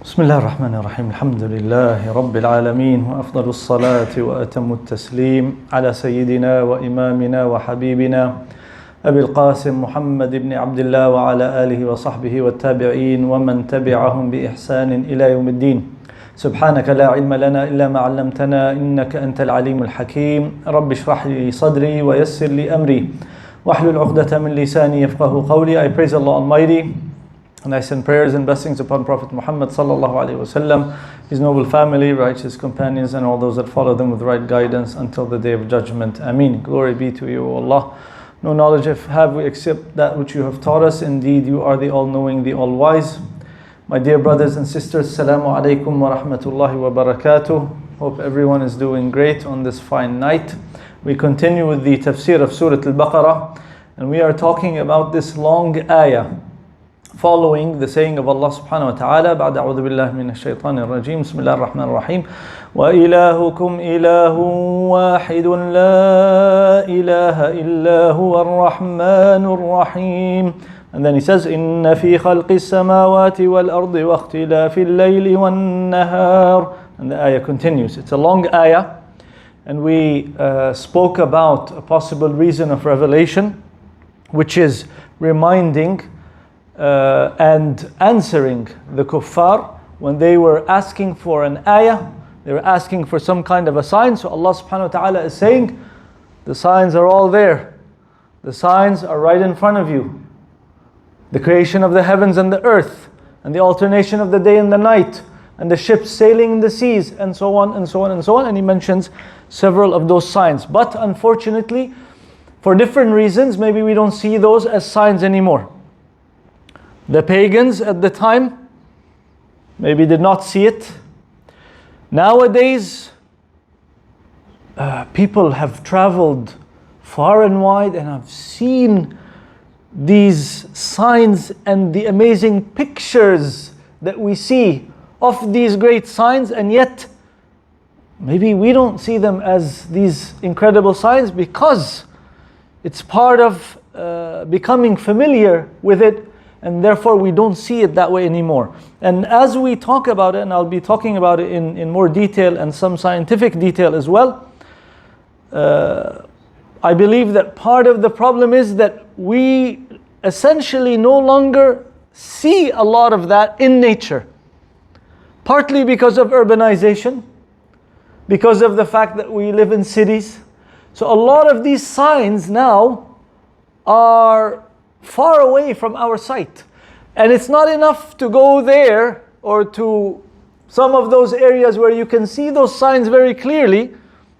بسم الله الرحمن الرحيم الحمد لله رب العالمين وأفضل الصلاة وأتم التسليم على سيدنا وإمامنا وحبيبنا أبي القاسم محمد بن عبد الله وعلى آله وصحبه والتابعين ومن تبعهم بإحسان إلى يوم الدين. سبحانك لا علم لنا إلا ما علمتنا إنك أنت العليم الحكيم. رب اشرح لي صدري ويسر لي أمري واحلل عقدة من لساني يفقه قولي. I praise Allah Almighty, and I send prayers and blessings upon Prophet Muhammad sallallahu alaihi wasallam, his noble family, righteous companions, and all those that follow them with right guidance until the day of judgment. Ameen. Glory be to you, O Allah. No knowledge have we except that which you have taught us. Indeed, you are the all-knowing, the all-wise. My dear brothers and sisters, Assalamu alaikum wa rahmatullahi wa barakatuh. Hope everyone is doing great on this fine night. We continue with the Tafseer of Surah al-Baqarah, and we are talking about this long ayah following the saying of Allah subhanahu wa ta'ala, بعد أعوذ بالله من الشيطان الرجيم بسم الله الرحمن الرحيم وإلهكم إله واحد لا إله إلا هو الرحمن الرحيم. And then he says إن في خلق السماوات والأرض واختلاف الليل والنهار. And the ayah continues. It's a long ayah, and we spoke about a possible reason of revelation, which is reminding and answering the kuffar when they were asking for an ayah. They were asking for some kind of a sign. So Allah subhanahu wa ta'ala is saying, the signs are all there. The signs are right in front of you. The creation of the heavens and the earth, and the alternation of the day and the night, and the ships sailing in the seas, and so on and so on and so on. And he mentions several of those signs. But unfortunately, for different reasons, maybe we don't see those as signs anymore. The pagans at the time maybe did not see it. Nowadays, people have traveled far and wide and have seen these signs and the amazing pictures that we see of these great signs, and yet maybe we don't see them as these incredible signs because it's part of becoming familiar with it, and therefore we don't see it that way anymore. And as we talk about it, and I'll be talking about it in more detail and some scientific detail as well, I believe that part of the problem is that we essentially no longer see a lot of that in nature. Partly because of urbanization, because of the fact that we live in cities. So a lot of these signs now are far away from our sight. And it's not enough to go there or to some of those areas where you can see those signs very clearly,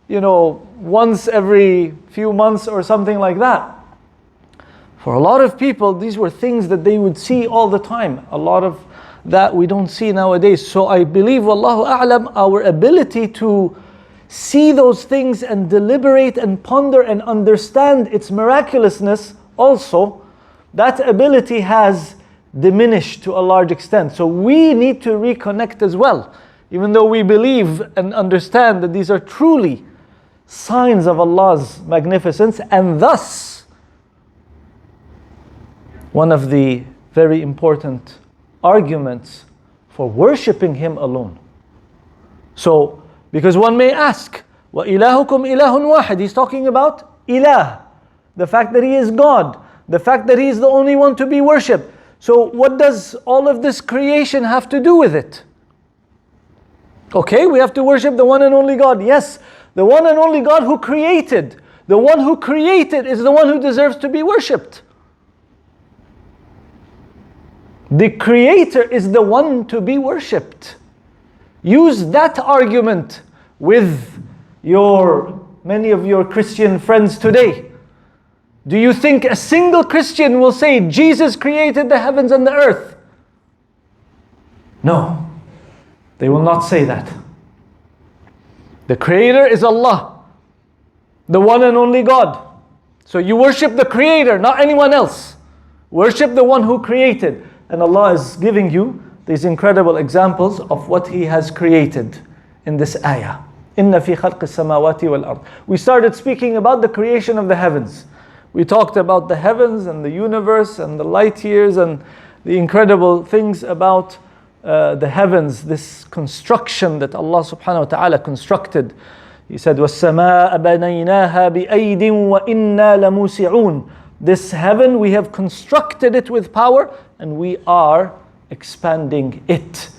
once every few months or something like that. For a lot of people, these were things that they would see all the time. A lot of that we don't see nowadays. So I believe, Wallahu A'lam, our ability to see those things and deliberate and ponder and understand its miraculousness also, that ability has diminished to a large extent. So we need to reconnect as well. Even though we believe and understand that these are truly signs of Allah's magnificence, and thus one of the very important arguments for worshipping Him alone. So, because one may ask, وَإِلَهُكُمْ إِلَهٌ وَاحِدٌ. He's talking about ilah, the fact that He is God, the fact that He is the only one to be worshipped. So what does all of this creation have to do with it? Okay, we have to worship the one and only God. Yes, the one and only God who created. The one who created is the one who deserves to be worshipped. The Creator is the one to be worshipped. Use that argument with many of your Christian friends today. Do you think a single Christian will say Jesus created the heavens and the earth? No, they will not say that. The Creator is Allah, the one and only God. So you worship the Creator, not anyone else. Worship the one who created. And Allah is giving you these incredible examples of what He has created in this ayah. إِنَّ فِي خَلْقِ السَّمَاوَاتِ وَالْأَرْضِ. We started speaking about the creation of the heavens. We talked about the heavens and the universe and the light years and the incredible things about the heavens, this construction that Allah subhanahu wa ta'ala constructed. He said, وَالسَّمَاءَ بَنَيْنَاهَا بِأَيْدٍ وَإِنَّا لَمُوسِعُونَ. This heaven, we have constructed it with power and we are expanding it.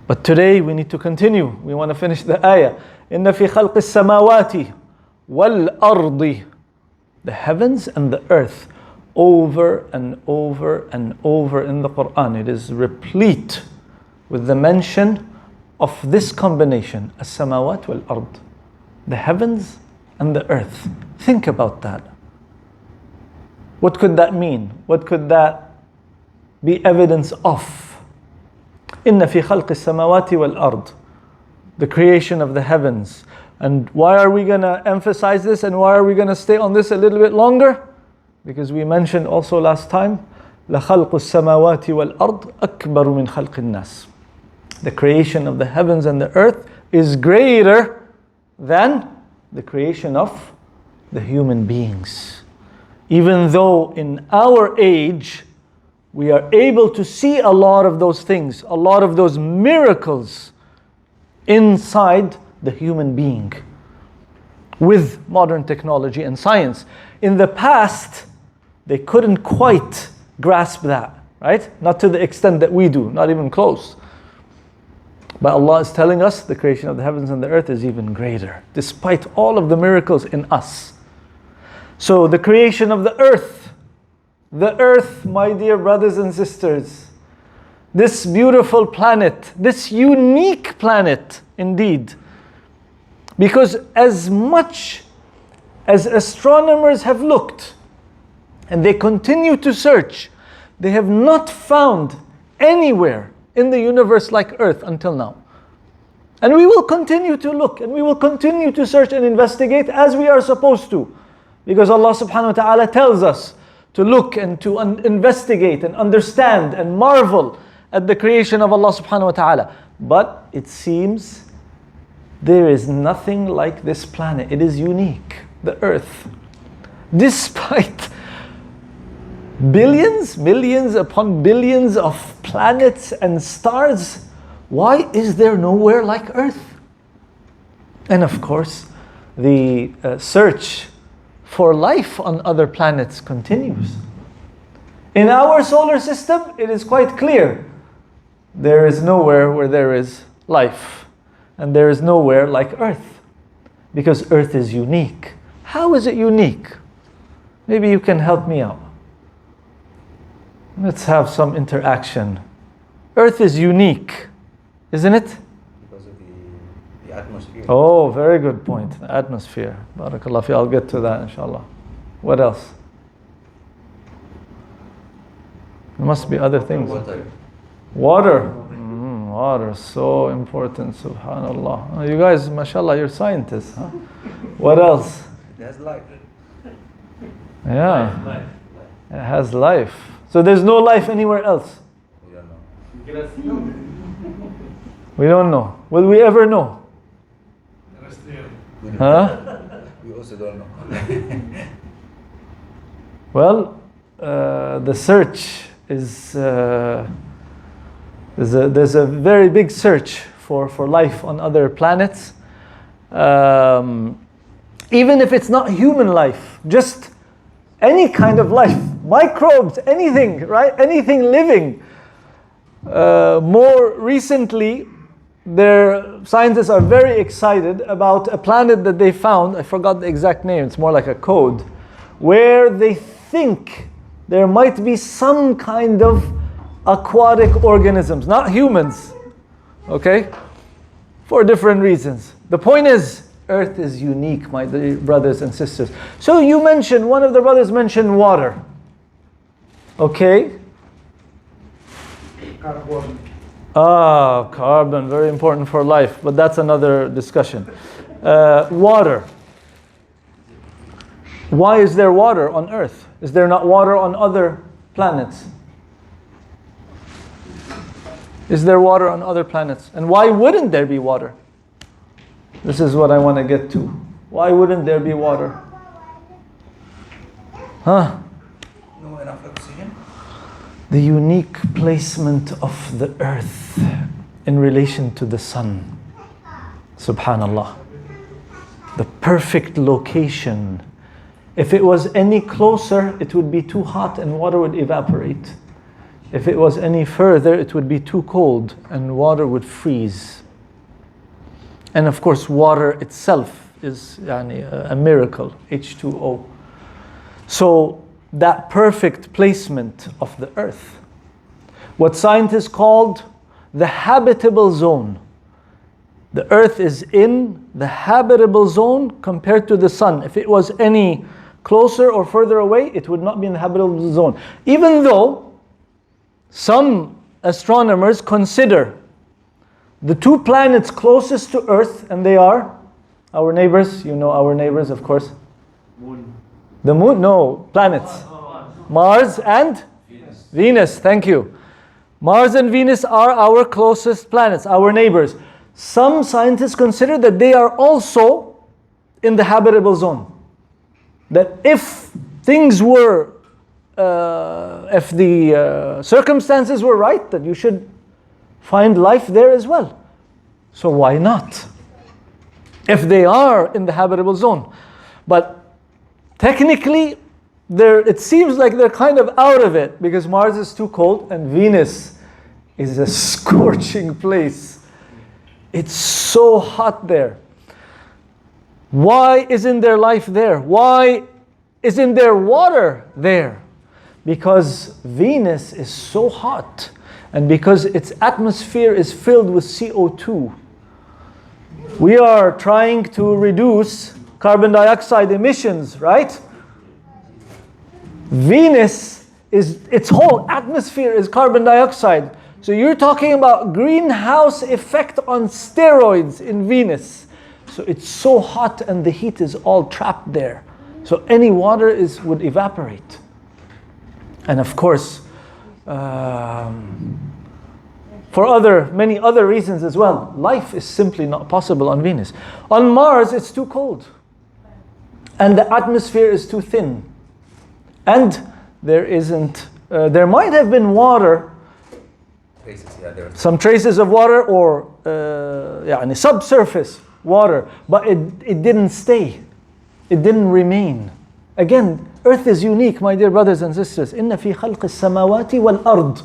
But today we need to continue. We want to finish the ayah. إِنَّ فِي خَلْقِ السَّمَاوَاتِ وَالْأَرْضِ. The heavens and the earth. Over and over and over in the Quran. It is replete with the mention of this combination. As-samawat wal-ard. The heavens and the earth. Think about that. What could that mean? What could that be evidence of? Inna fi khalqi samawati wal ard. The creation of the heavens. And why are we going to emphasize this and why are we going to stay on this a little bit longer? Because we mentioned also last time, لَخَلْقُ السَّمَاوَاتِ وَالْأَرْضِ أَكْبَرُ مِنْ خَلْقِ النَّاسِ. The creation of the heavens and the earth is greater than the creation of the human beings. Even though in our age, we are able to see a lot of those things, a lot of those miracles inside the human being with modern technology and science. In the past, they couldn't quite grasp that, right? Not to the extent that we do, not even close. But Allah is telling us the creation of the heavens and the earth is even greater, despite all of the miracles in us. So the creation of the earth, my dear brothers and sisters, this beautiful planet, this unique planet indeed. Because as much as astronomers have looked, and they continue to search, they have not found anywhere in the universe like Earth until now. And we will continue to look, and we will continue to search and investigate as we are supposed to. Because Allah subhanahu wa ta'ala tells us to look and to investigate and understand and marvel at the creation of Allah subhanahu wa ta'ala. But it seems there is nothing like this planet. It is unique, the earth. Despite billions, millions upon billions of planets and stars, why is there nowhere like Earth? And of course, the search for life on other planets continues. In our solar system, it is quite clear. There is nowhere where there is life. And there is nowhere like Earth. Because Earth is unique. How is it unique? Maybe you can help me out. Let's have some interaction. Earth is unique, isn't it? Because of the atmosphere. Oh, very good point. The atmosphere. Barakallah fi. I'll get to that inshallah. What else? There must be other things. Water. Water. Water is so important, subhanallah. Oh, you guys, mashallah, you're scientists, huh? What else? It has life. Yeah. Life. It has life. So there's no life anywhere else. We don't know. We don't know. Will we ever know? We Huh? We also don't know. Well, the search is there's a very big search for life on other planets. Even if it's not human life, just any kind of life, microbes, anything, right? Anything living. More recently, scientists are very excited about a planet that they found. I forgot the exact name. It's more like a code, where they think there might be some kind of aquatic organisms, not humans, okay? For different reasons. The point is, Earth is unique, my dear brothers and sisters. So you mentioned, one of the brothers mentioned water. Okay? Carbon. Ah, carbon, very important for life, but that's another discussion. Water. Why is there water on Earth? Is there not water on other planets? Is there water on other planets? And why wouldn't there be water? This is what I want to get to. Why wouldn't there be water? Huh? No enough oxygen? the unique placement of the earth in relation to the sun. Subhanallah. The perfect location. If it was any closer, it would be too hot and water would evaporate. If it was any further, it would be too cold and water would freeze. And of course, water itself is a miracle, H2O. So that perfect placement of the earth, what scientists called the habitable zone. The earth is in the habitable zone compared to the sun. If it was any closer or further away, it would not be in the habitable zone. Even though some astronomers consider the two planets closest to Earth, and they are our neighbors, you know our neighbors of course. Moon. The moon? No, planets. Mars and Venus, thank you. Mars and Venus are our closest planets, our neighbors. Some scientists consider that they are also in the habitable zone. That if things were, if the circumstances were right, that you should find life there as well. So why not? If they are in the habitable zone. But technically, it seems like they're kind of out of it because Mars is too cold and Venus is a scorching place. It's so hot there. Why isn't there life there? Why isn't there water there? Because Venus is so hot and because its atmosphere is filled with CO2. We are trying to reduce carbon dioxide emissions, right? Venus its whole atmosphere is carbon dioxide. So you're talking about greenhouse effect on steroids in Venus. So it's so hot and the heat is all trapped there. So any water would evaporate. And of course, for many other reasons as well, life is simply not possible on Venus. On Mars, it's too cold. And the atmosphere is too thin. And there might have been water, some traces of water or subsurface water, but it didn't stay. It didn't remain. Again, Earth is unique, my dear brothers and sisters. إِنَّ فِي خَلْقِ السَّمَاوَاتِ وَالْأَرْضِ.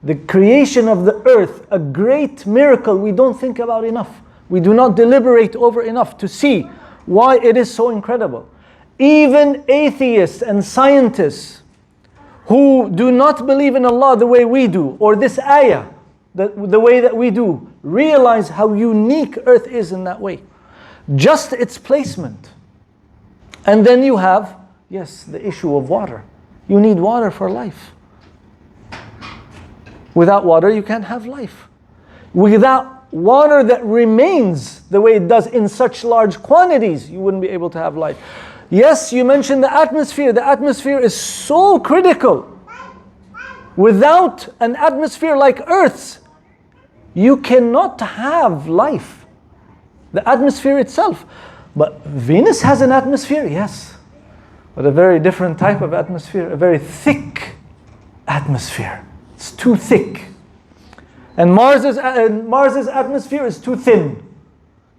The creation of the earth, a great miracle we don't think about enough. We do not deliberate over enough to see why it is so incredible. Even atheists and scientists who do not believe in Allah the way we do, or this ayah the way that we do, realize how unique earth is in that way. Just its placement. And then you have, yes, the issue of water. You need water for life. Without water, you can't have life. Without water that remains the way it does in such large quantities, you wouldn't be able to have life. Yes, you mentioned the atmosphere. The atmosphere is so critical. Without an atmosphere like Earth's, you cannot have life. The atmosphere itself. But Venus has an atmosphere, yes. But a very different type of atmosphere, a very thick atmosphere. It's too thick. And Mars's atmosphere is too thin.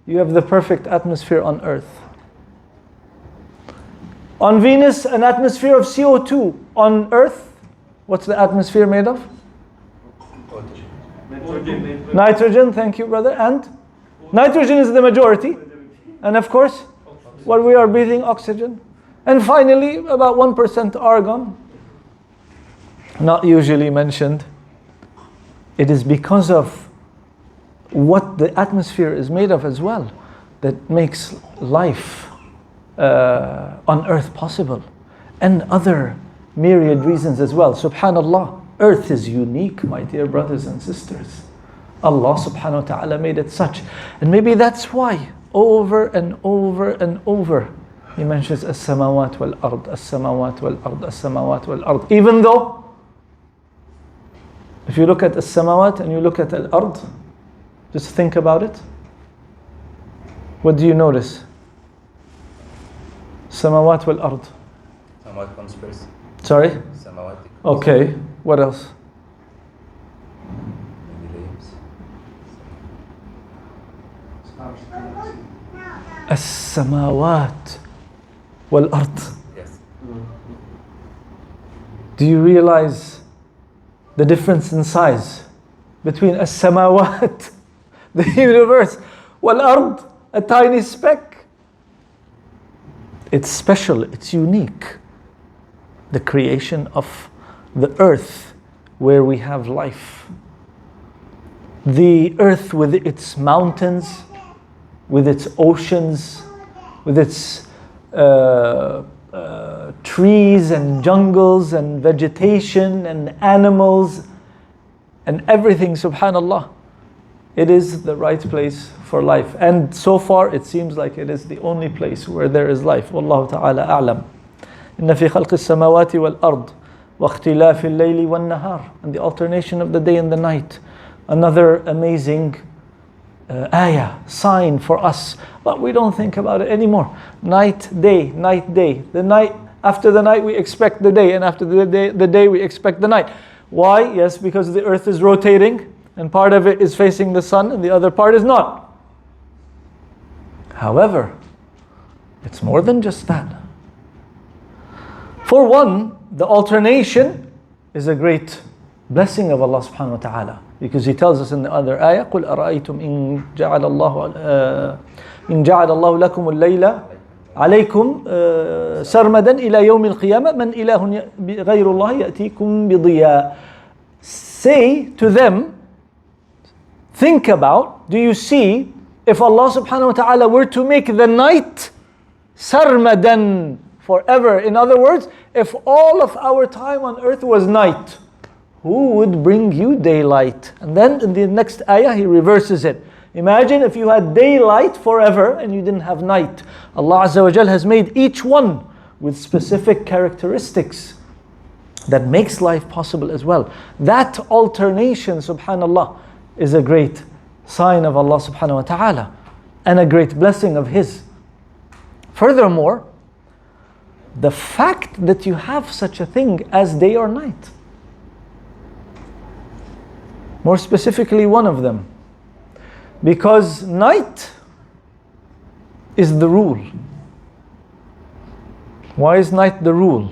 You have the perfect atmosphere on Earth. On Venus, an atmosphere of CO2. On Earth, what's the atmosphere made of? Nitrogen, thank you, brother. And nitrogen is the majority. And of course, what we are breathing, oxygen. And finally, about 1% argon. Not usually mentioned. It is because of what the atmosphere is made of as well that makes life on Earth possible. And other myriad reasons as well. Subhanallah, Earth is unique, my dear brothers and sisters. Allah subhanahu wa ta'ala made it such. And maybe that's why over and over and over He mentions as-samawat wal-ard, as-samawat wal-ard, as-samawat wal-ard. Even though, if you look at as-samawat and you look at al-ard, just think about it. What do you notice? Samawat wal-ard. Samawat comes first. Sorry? Samawat. Okay. What else? Maybe leaves. السماوات والأرض. Yes. Do you realize the difference in size between السماوات, the universe, والأرض, a tiny speck? It's special, it's unique. The creation of the earth where we have life. The earth with its mountains, with its oceans, with its trees and jungles and vegetation and animals and everything, subhanallah. It is the right place for life. And so far it seems like it is the only place where there is life. Wallahu ta'ala a'lam. إن في خلق السماوات والأرض واختلاف الليل والنهار, and the alternation of the day and the night. Another amazing ayah, sign for us, but we don't think about it anymore. Night, day, night, day. The night, after the night we expect the day, and after the day we expect the night. Why? Yes, because the earth is rotating, and part of it is facing the sun, and the other part is not. However, it's more than just that. For one, the alternation is a great blessing of Allah subhanahu wa ta'ala. Because He tells us in the other ayah, قُلْ أَرَأَيْتُمْ إِن جَعَلَ اللَّهُ لَكُمُ اللَّيْلَ عَلَيْكُمْ سَرْمَدًا إِلَى يَوْمِ الْقِيَامَةِ مَنْ إِلَهٌ غَيْرُ اللَّهِ يَأْتِيكُمْ بِضِيَاءٍ. Say to them, think about, do you see, if Allah subhanahu wa ta'ala were to make the night sarmadan, forever. In other words, if all of our time on earth was night, who would bring you daylight? And then in the next ayah He reverses it. Imagine if you had daylight forever and you didn't have night. Allah Azza wa Jal has made each one with specific characteristics that makes life possible as well. That alternation, subhanallah, is a great sign of Allah subhanahu wa ta'ala and a great blessing of His. Furthermore, the fact that you have such a thing as day or night. More specifically, one of them. Because night is the rule. Why is night the rule?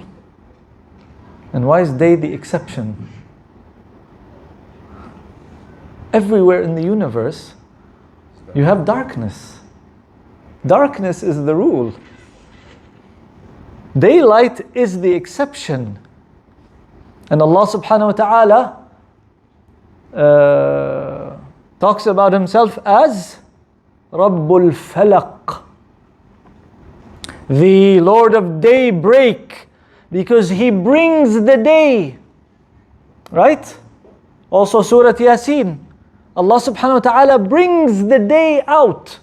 And why is day the exception? Everywhere in the universe, you have darkness. Darkness is the rule. Daylight is the exception. And Allah subhanahu wa ta'ala talks about Himself as Rabbul Falaq, the Lord of daybreak, because He brings the day. Right? Also Surah Yasin, Allah subhanahu wa ta'ala brings the day out.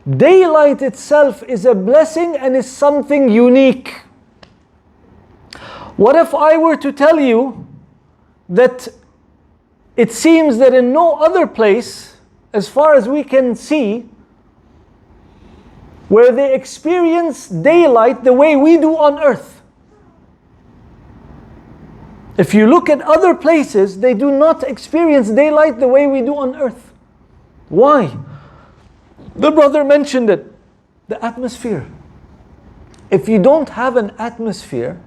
Daylight itself is a blessing and is something unique. What if I were to tell you that it seems that in no other place, as far as we can see, where they experience daylight the way we do on earth. If you look at other places, they do not experience daylight the way we do on earth. Why? The brother mentioned it, the atmosphere. If you don't have an atmosphere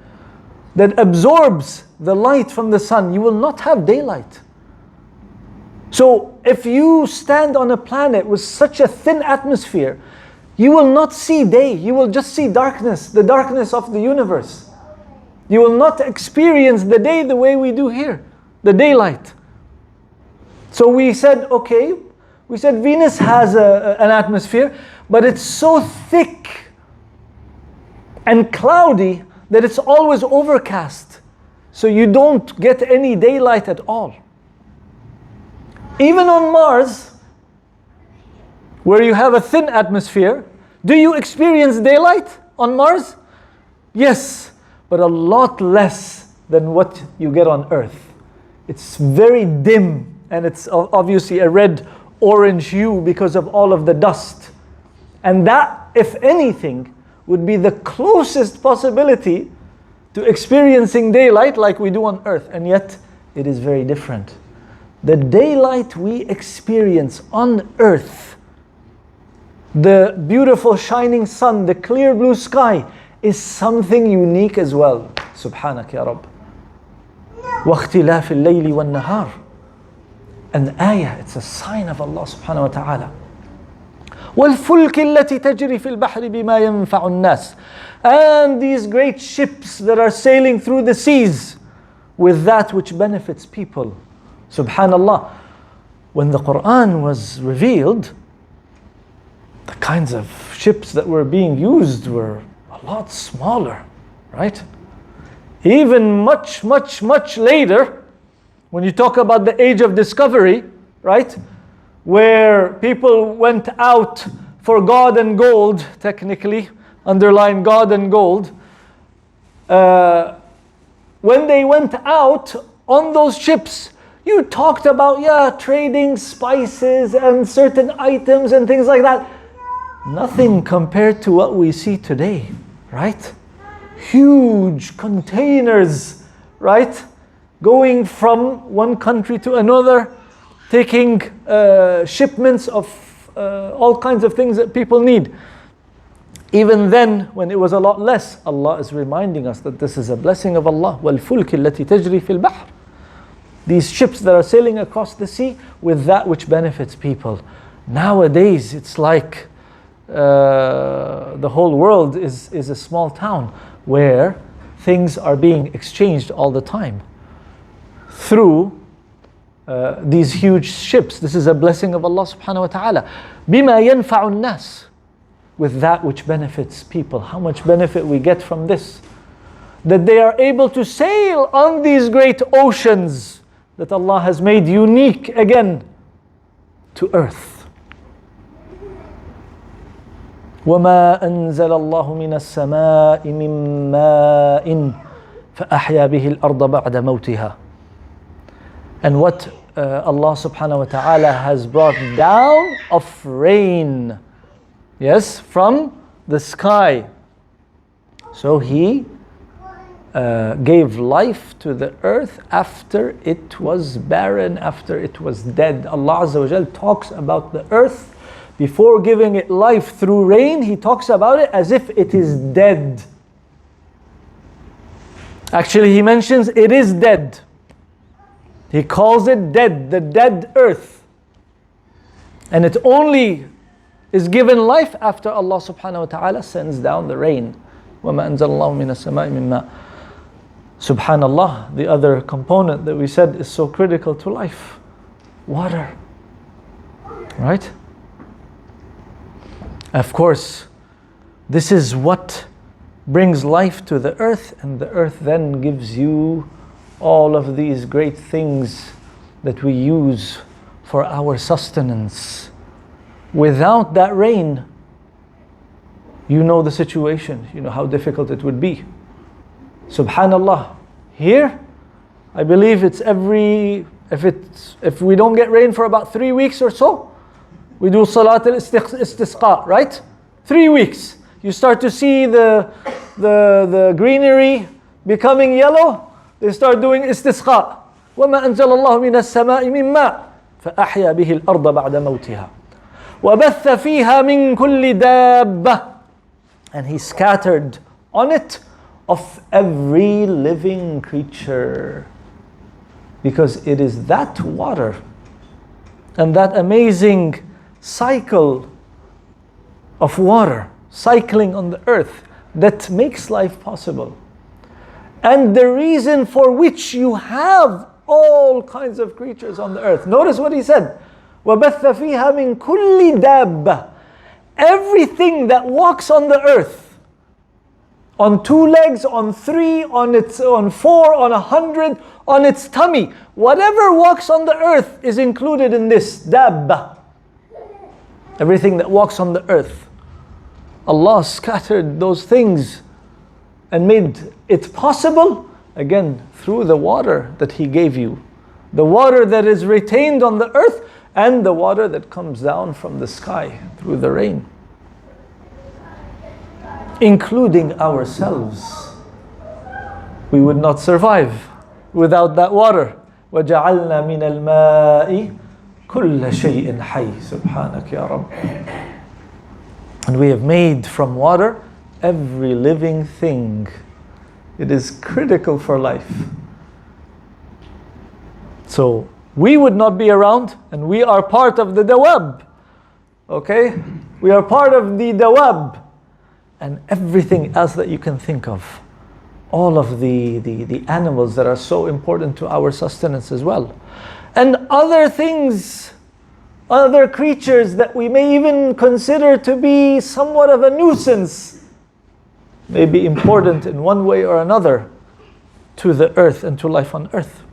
that absorbs the light from the sun, you will not have daylight. So if you stand on a planet with such a thin atmosphere, you will not see day, you will just see darkness, the darkness of the universe. You will not experience the day the way we do here, the daylight. So we said, okay, we said Venus has an atmosphere, but it's so thick and cloudy that it's always overcast. So you don't get any daylight at all. Even on Mars, where you have a thin atmosphere, do you experience daylight on Mars? Yes, but a lot less than what you get on Earth. It's very dim, and it's obviously a red-orange hue because of all of the dust. And that, if anything, would be the closest possibility to experiencing daylight like we do on earth, and yet it is very different. The daylight we experience on earth, the beautiful shining sun, the clear blue sky, is something unique as well. Subhanak ya Rabb. وَاخْتِلَافِ اللَّيْلِ وَالنَّهَارِ. An ayah, it's a sign of Allah subhanahu wa ta'ala. وَالْفُلْكِ الَّتِي تَجْرِي فِي الْبَحْرِ بِمَا يَنْفَعُ النَّاسِ. And these great ships that are sailing through the seas with that which benefits people. Subhanallah. When the Quran was revealed, the kinds of ships that were being used were a lot smaller, right? Even much later, when you talk about the age of discovery, right? Where people went out for God and gold, technically, underline God and gold. When they went out on those ships, you talked about, trading spices and certain items and things like that. Nothing compared to what we see today, right? Huge containers, right? Going from one country to another, taking shipments of all kinds of things that people need. Even then, when it was a lot less, Allah is reminding us that this is a blessing of Allah. وَالْفُلْكِ الَّتِي تَجْرِي فِي الْبَحْرِ. These ships that are sailing across the sea with that which benefits people. Nowadays, it's like the whole world is a small town where things are being exchanged all the time through these huge ships. This is a blessing of Allah subhanahu wa ta'ala. بِمَا يَنْفَعُ النَّاسِ. With that which benefits people. How much benefit we get from this? That they are able to sail on these great oceans that Allah has made unique again to earth. وَمَا أَنزَلَ اللَّهُ مِنَ السَّمَاءِ مِن مَّاءٍ فَأَحْيَا بِهِ الْأَرْضَ بَعْدَ مَوْتِهَا. And what Allah subhanahu wa ta'ala has brought down of rain. Yes, from the sky. So He gave life to the earth after it was barren, after it was dead. Allah Azza wa Jal talks about the earth before giving it life through rain. He talks about it as if it is dead. Actually, He mentions it is dead. He calls it dead, the dead earth. And it only is given life after Allah subhanahu wa ta'ala sends down the rain. وَمَا أَنزَلَ اللَّهُ مِنَ السَّمَاءِ مِن مَّاءٍ. Subhanallah, the other component that we said is so critical to life. Water. Right? Of course, this is what brings life to the earth, and the earth then gives you all of these great things that we use for our sustenance. Without that rain, you know the situation, you know how difficult it would be. Subhanallah, here, I believe it's if we don't get rain for about 3 weeks or so, we do Salat al-Istisqa, right? 3 weeks. You start to see the greenery becoming yellow, they start doing istisqa. وَمَا أَنزَلَ اللَّهُ مِنَ السَّمَاءِ مِن مَّاءٍ فَأَحْيَا بِهِ الْأَرْضَ بَعْدَ مَوْتِهَا. وَبَثَّ فِيهَا مِن كُلِّ دَابَّةٍ. And He scattered on it of every living creature. Because it is that water and that amazing cycle of water cycling on the earth that makes life possible. And the reason for which you have all kinds of creatures on the earth. Notice what He said. وَبَثَّ فِيهَا مِن كُلِّ دَابَّةٍ. Everything that walks on the earth, on 2 legs, on 3, on 4, on 100, on its tummy, whatever walks on the earth is included in this dabba. Everything that walks on the earth. Allah scattered those things and made it possible, again, through the water that He gave you. The water that is retained on the earth, and the water that comes down from the sky through the rain. Including ourselves. we would not survive without that water. وَجَعَلْنَا مِنَ الْمَاءِ كُلَّ شَيْءٍ حَيٍّ سُبْحَانَكَ يَا رَبِّ. And we have made from water every living thing. It is critical for life. So we would not be around, and we are part of the dawab. Okay? We are part of the dawab. And everything else that you can think of. All of the animals that are so important to our sustenance as well. And other things, other creatures that we may even consider to be somewhat of a nuisance, may be important in one way or another to the earth and to life on earth.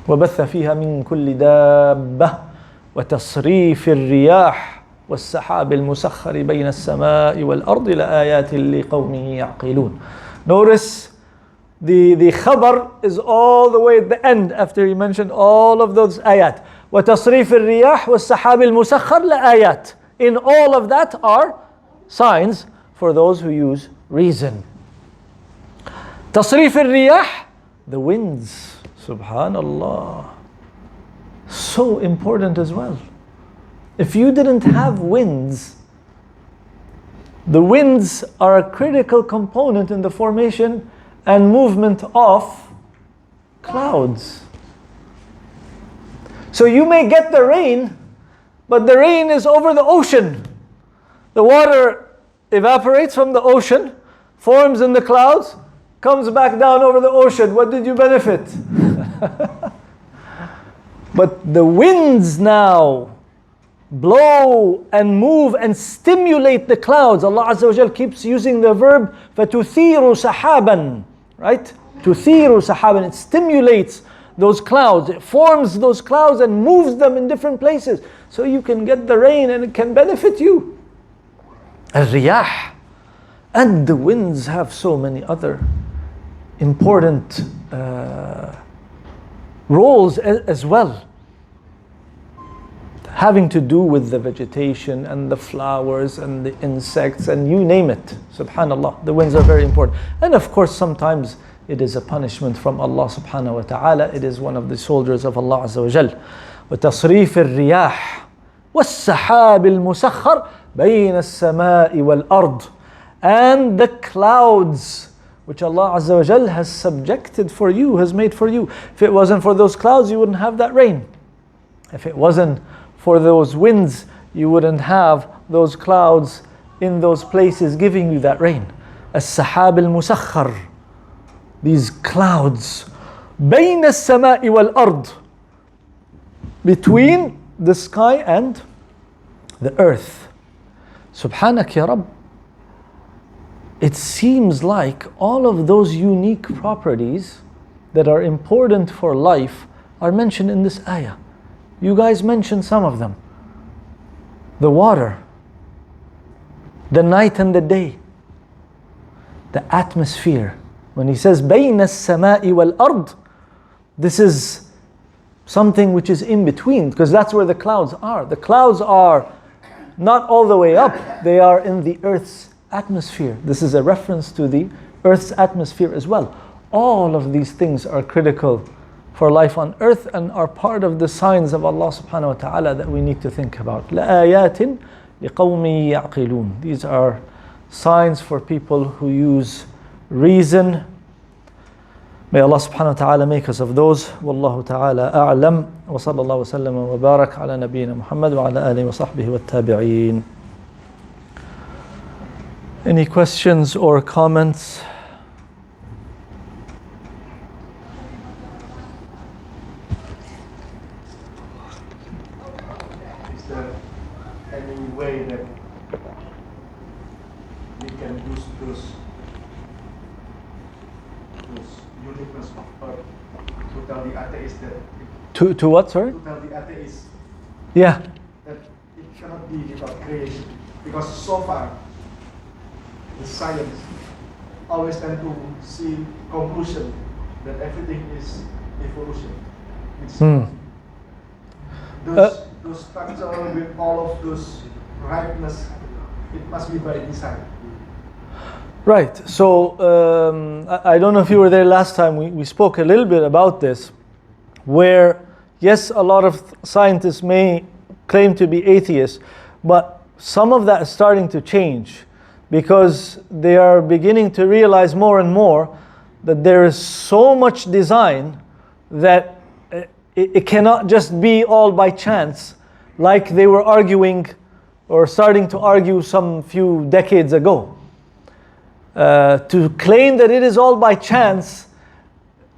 وَبَثَّ فِيهَا مِن كُلِّ دَابَّةٍ وَتَصْرِيفِ الرِّيَاحِ وَالسَّحَابِ الْمُسَخَّرِ بَيْنَ السَّمَاءِ وَالْأَرْضِ لَآيَاتٍ لِقَوْمٍ يَعْقِلُونَ. Notice the khabar is all the way at the end after he mentioned all of those ayat. وَتَصْرِيفِ الرِّيَاحِ وَالسَّحَابِ الْمُسَخَّرِ لَآيَاتٍ. In all of that are signs for those who use reason. تَصْرِيفِ الرِّيَاحِ, the winds. Subhanallah. So important as well. If you didn't have winds, the winds are a critical component in the formation and movement of clouds. So you may get the rain, but the rain is over the ocean. The water evaporates from the ocean, forms in the clouds, comes back down over the ocean. What did you benefit? But the winds now blow and move and stimulate the clouds. Allah Azza wa Jal keeps using the verb فَتُثِيرُ سَحَابًا, right? تُثِيرُ سَحَابًا. It stimulates those clouds. It forms those clouds and moves them in different places. So you can get the rain and it can benefit you. الرياح. And the winds have so many other important roles as well, having to do with the vegetation and the flowers and the insects and you name it. Subhanallah, the winds are very important. And of course sometimes it is a punishment from Allah subhanahu wa ta'ala. It is one of the soldiers of Allah Azza wa Jal. وَتَصْرِيفِ الرِّيَاحِ وَالسَّحَابِ الْمُسَخَّرِ بَيْنَ السَّمَاءِ وَالْأَرْضِ. And the clouds which Allah Azza wa Jal has subjected for you, has made for you. If it wasn't for those clouds, you wouldn't have that rain. If it wasn't for those winds, you wouldn't have those clouds in those places giving you that rain. As-sahab al-musakhkhar. These clouds. بَيْنَ السَّمَاءِ وَالْأَرْضِ. Between the sky and the earth. Subhanak ya Rabb. It seems like all of those unique properties that are important for life are mentioned in this ayah. You guys mentioned some of them. The water, the night and the day, the atmosphere. When he says بَيْنَ السَّمَاءِ وَالْأَرْضِ, this is something which is in between, because that's where the clouds are. The clouds are not all the way up, they are in the earth's atmosphere. This is a reference to the earth's atmosphere as well. All of these things are critical for life on earth and are part of the signs of Allah subhanahu wa ta'ala that we need to think about. لَآيَاتٍ لِقَوْمٍ يَعْقِلُونَ. These are signs for people who use reason. May Allah subhanahu wa ta'ala make us of those. Wallahu ta'ala a'lam. Wa sallallahu wa sallam wa barak ala nabiyyina Muhammad wa ala alihi wa sahbihi wa tabi'een. Any questions or comments? Is there any way that we can use those uniqueness of Earth to tell the atheists that To what, sorry? to tell the atheists Yeah. that it cannot be without creation, because so far the science always tend to see conclusion that everything is evolution. It's those structure with all of those rightness, it must be by design. Right. So I don't know if you were there last time. We spoke a little bit about this, where yes, a lot of scientists may claim to be atheists, but some of that is starting to change because they are beginning to realize more and more that there is so much design that it cannot just be all by chance, like they were arguing or starting to argue some few decades ago. To claim that it is all by chance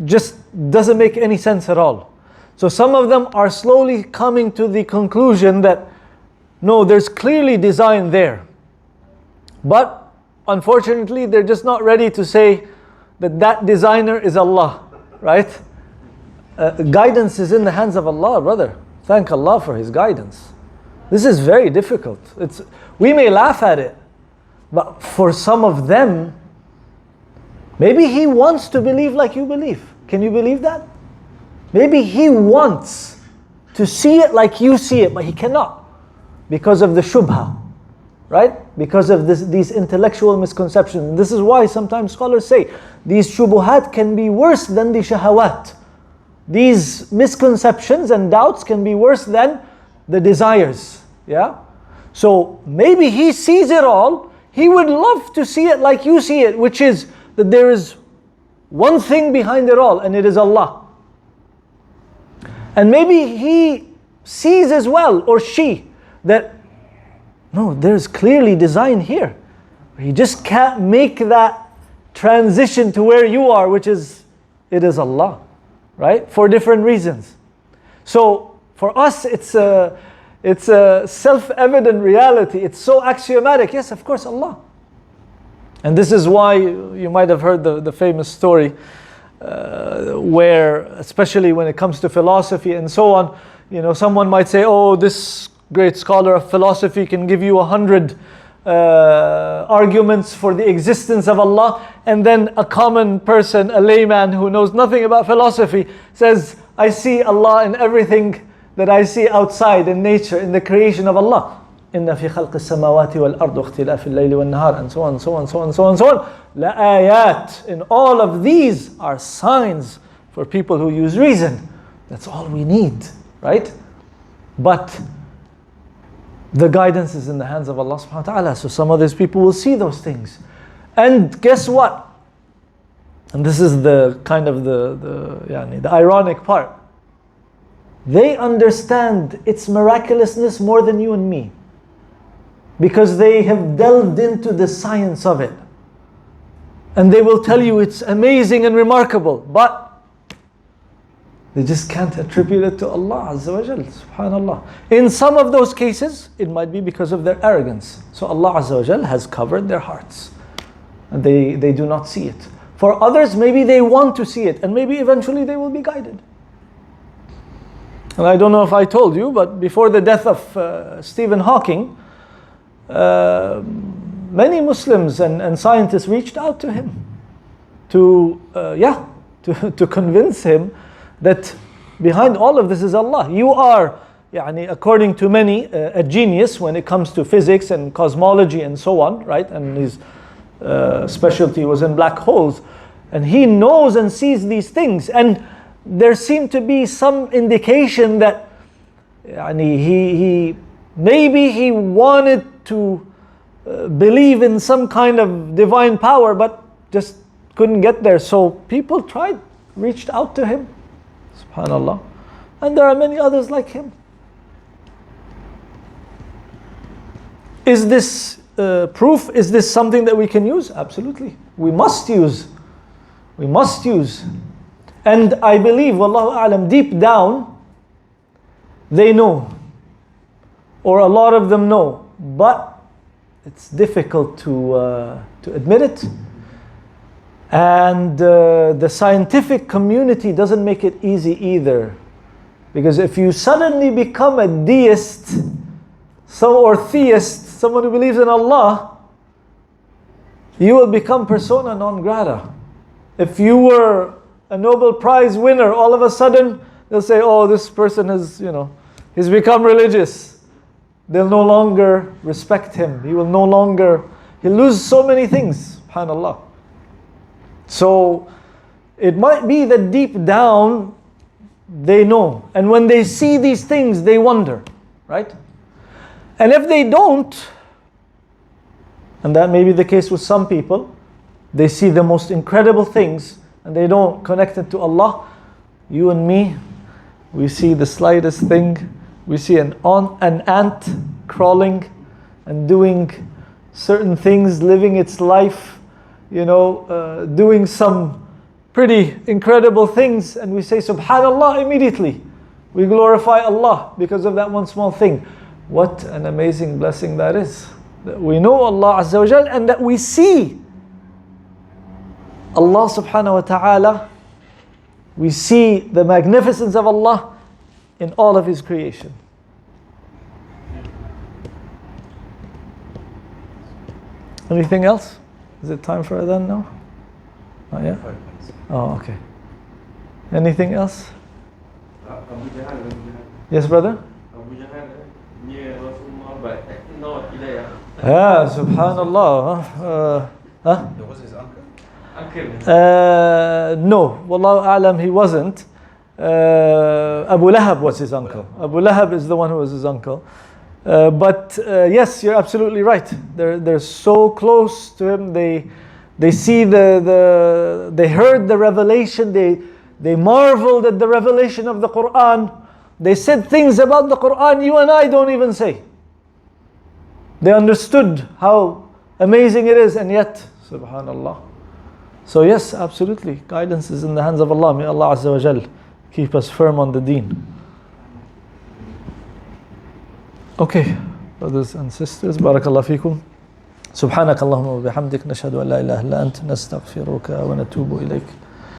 just doesn't make any sense at all. So some of them are slowly coming to the conclusion that no, there's clearly design there. But unfortunately, they're just not ready to say that that designer is Allah, right? Guidance is in the hands of Allah, brother. Thank Allah for His guidance. This is very difficult. We may laugh at it, but for some of them, maybe He wants to believe like you believe. Can you believe that? Maybe He wants to see it like you see it, but He cannot because of the shubha, right? Because of these intellectual misconceptions. And this is why sometimes scholars say these shubuhat can be worse than the shahawat. These misconceptions and doubts can be worse than the desires. Yeah? So maybe He sees it all. He would love to see it like you see it, which is that there is one thing behind it all, and it is Allah. And maybe He sees as well, or she, that no, there's clearly design here. He just can't make that transition to where you are, which is, it is Allah, right? For different reasons. So for us, it's a self-evident reality. It's so axiomatic. Yes, of course, Allah. And this is why you might have heard the famous story where, especially when it comes to philosophy and so on, someone might say, oh, this great scholar of philosophy can give you 100 arguments for the existence of Allah, and then a common person, a layman who knows nothing about philosophy, says, I see Allah in everything that I see outside in nature, in the creation of Allah. إِنَّ فِي خَلْقِ السَّمَاوَاتِ وَالْأَرْضِ وَاخْتِلَافِ اللَّيْلِ وَالنَّهَارِ, and so on, so on, so on, so on, so on. لَآيَاتٍ. And all of these are signs for people who use reason. That's all we need, right? But the guidance is in the hands of Allah subhanahu wa ta'ala. So some of these people will see those things. And guess what? And this is the kind of the ironic part. They understand its miraculousness more than you and me, because they have delved into the science of it. And they will tell you it's amazing and remarkable, but they just can't attribute it to Allah Azza wa Jal, subhanallah. In some of those cases, it might be because of their arrogance. So Allah Azza wa Jal has covered their hearts, and they do not see it. For others, maybe they want to see it, and maybe eventually they will be guided. And I don't know if I told you, but before the death of Stephen Hawking, many Muslims and scientists reached out to him to convince him that behind all of this is Allah. You are, according to many, a genius when it comes to physics and cosmology and so on, right? And his specialty was in black holes. And he knows and sees these things. And there seemed to be some indication that he wanted to believe in some kind of divine power, but just couldn't get there. So people reached out to him. SubhanAllah. And there are many others like him. Is this proof? Is this something that we can use? Absolutely. We must use. We must use. And I believe, Wallahu A'lam, deep down, they know. Or a lot of them know. But it's difficult to admit it. And the scientific community doesn't make it easy either. Because if you suddenly become a deist, or theist, someone who believes in Allah, you will become persona non grata. If you were a Nobel Prize winner, all of a sudden they'll say, oh, this person has, he's become religious. They'll no longer respect him. He'll lose so many things. Subhanallah. So it might be that deep down they know. And when they see these things, they wonder, right? And if they don't, and that may be the case with some people, they see the most incredible things and they don't connect it to Allah. You and me, we see the slightest thing. We see an ant crawling and doing certain things, living its life, doing some pretty incredible things, and we say Subhanallah immediately. We glorify Allah because of that one small thing. What an amazing blessing that is. That we know Allah Azza wa Jal and that we see Allah subhanahu wa ta'ala. We see the magnificence of Allah in all of His creation. Anything else? Is it time for adhan now? Not yet? Oh, okay. Anything else? Yes, brother? Yeah, subhanallah. Was his uncle? No, wallahu a'lam, he wasn't. Abu Lahab was his uncle. Abu Lahab is the one who was his uncle. But yes, you're absolutely right. They're so close to him. They see they heard the revelation. They marveled at the revelation of the Quran. They said things about the Quran you and I don't even say. They understood how amazing it is, and yet, subhanallah. So yes, absolutely, guidance is in the hands of Allah. May Allah Azza wa Jal keep us firm on the deen. Okay, brothers and sisters, barakallah fikum. سبحانك اللهم وبحمدك نشهد أن لا إله إلا أنت نستغفرك ونتوب إليك